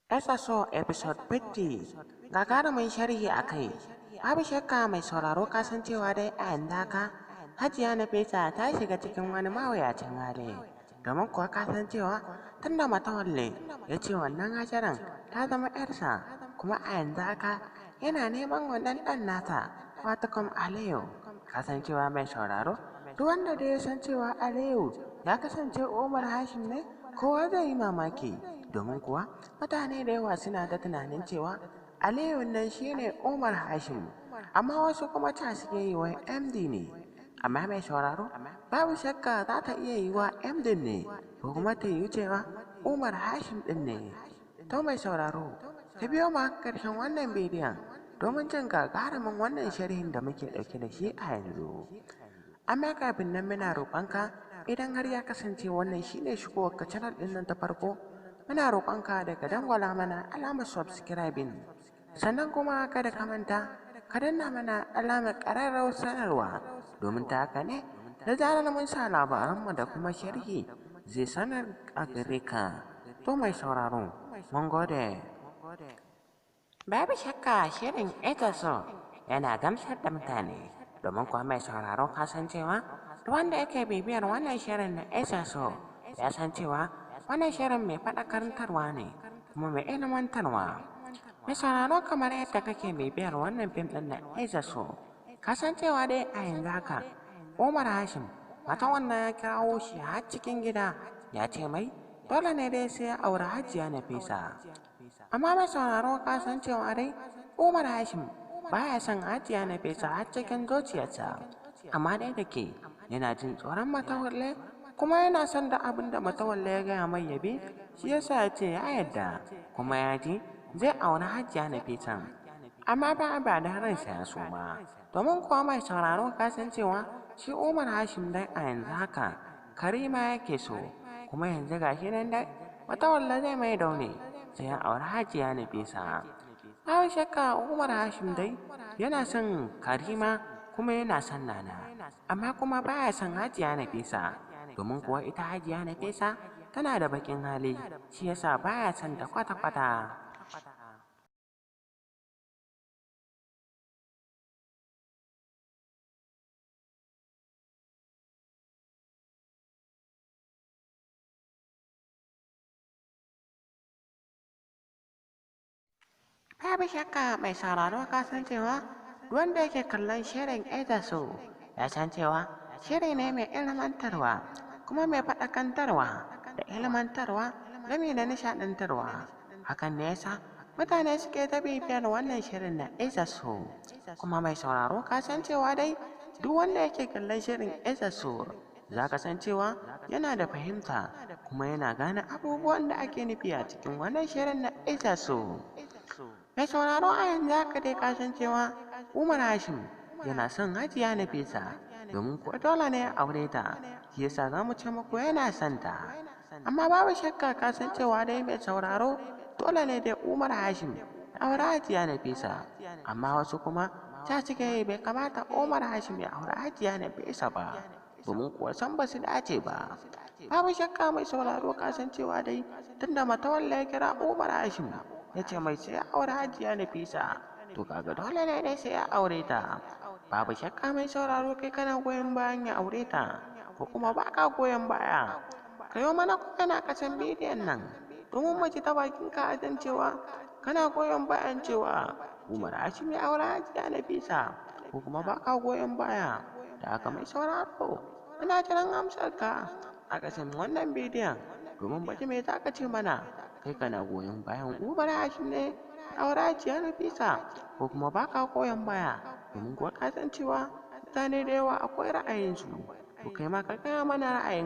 SSO episode 50 gagarumin sharhi a kai. Babu shakka mai sauraro kasancewa dai a yanzu haka Hajiya Nafisa ta shiga cikin wani mawuyacin hali. Domin kuwa kasancewa tun da Matawalle ya ce wannan Hajaran ta zama 'yarsa, kuma a yanzu haka yana neman wannan ɗan nata watakan Aliyu. Kasancewa mai sauraro duk wanda da ya san cewa Aliyu ya kasance Umar Hashim ne, kowa zai yi mamaki. Domin kuwa mutane da yawa suna da tunanin cewa Aliyu nan shine Umar Hashim, amma wasu kuma ta suke yi wa MD ne. Amma mai sauraro babu shakka za ta iya yi wa MD ne, ko kuma ta yi cewa Umar Hashim ɗin ne. To mai sauraro ka biyo ma ƙarshen wannan bidiyon domin jin gagarumin wannan sharhin da muke ɗauke da shi a yanzu. Amma kafin nan muna roƙonka, idan har ya kasance wannan shine shigowar ka channel ɗin nan ta farko, muna roƙonka da ka dangwala mana alamar subscribing, sannan kuma kada ka manta ka danna mana alamar ƙararrawar sanarwa, domin ta haka ne da zarar mun sa labaranmu da kuma sharhi zai sanar a gare ka. To mai sauraro mun gode. Babu shakka shirin SSO yana gamsar da mutane, domin kuwa mai sauraro kasancewa duk wanda yake bibiyar wannan shirin na SSO ya san cewa wannan shirin mai faɗakarwa ne kuma mai ilmantarwa. Mai sauraro kamar yadda kake bibiyar wannan fim ɗin na SSO, kasancewa dai a yanzu haka Umar Hashim mata wannan ya kirawo shi har cikin gida ya ce mai dole ne dai sai ya auri Hajiya Nafisa. Amma mai sauraro kasancewa dai Umar Hashim baya son Hajiya Nafisa har cikin zuciyarsa, amma dai da ke yana jin tsoron Matawalle, kuma yana son da abin da Matawalle ya gaya mai yabi, shi yasa ya ce ya yarda kuma ya ji zai auri Hajiya Nafisa. Amma ba da ransa ya so ba, domin kuwa mai sauraro kasancewa shi Umar Hashim dai a yanzu haka Karima yake so, kuma yanzu gashi nan dai Matawalle zai mai daune sai ya auri Hajiya Nafisa. Babu shakka Umar Hashim dai yana son Karima kuma yana son Nana, amma kuma baya son Hajiya Nafisa, domin kuwa ita Hajiya Nafisa tana da baƙin hali, shi yasa baya son ta kwata-kwata. Babu shakka mai sauraro kasancewa wanda yake kallon shirin SSO ya san cewa shiri ne mai ilmantarwa kuma mai faɗakantarwa da ilmantarwa gami da nishaɗantarwa. Hakan ne yasa mutane suke ta bibiyar wannan shirin na SSO. Kuma mai sauraro kasancewa dai duk wanda yake kallon shirin SSO za ka san cewa yana da fahimta kuma yana gane abubuwan da ake nufi a cikin wannan shirin na SSO. Mai sauraro a yanzu haka dai kasancewa Umar Hashim yana son Hajiya Nafisa, domin kuwa dole ne ya aure ta, shi yasa za mu ce muku yana son ta. Amma babu shakka kasancewa dai mai sauraro dole ne dai Umar Hashim ya aure Hajiya Nafisa, amma wasu kuma ta suke yi bai kamata Umar Hashim ya aure Hajiya Nafisa ba, domin kuwa san ba su dace ba. Babu shakka mai sauraro kasancewa dai tunda Matawalle ya kira Umar Hashim ya ce mai sai ya aure Hajiya Nafisa, to kaga dole ne dai sai ya aure ta. Babu shakka mai sauraro kai kana goyon bayan ya aure ta, ko kuma ba ka goyon baya, ka yi mana kana kasan bidiyon nan domin mu ji ta bakin ka ajan cewa kana goyon bayan cewa Umar Hashim ya aure Hajiya Nafisa, ko kuma ba ka goyon baya. Da haka mai sauraro muna jiran amsar ka a kasan wannan bidiyon domin baji me za ka ce mana. Kai kana goyon bayan Umar Hashim ne aure Hajiya Nafisa, ko kuma ba ka goyon baya, domin kuwa ka san cewa mutane da yawa akwai ra'ayinsu, to kai ma ka gaya mana ra'ayinka.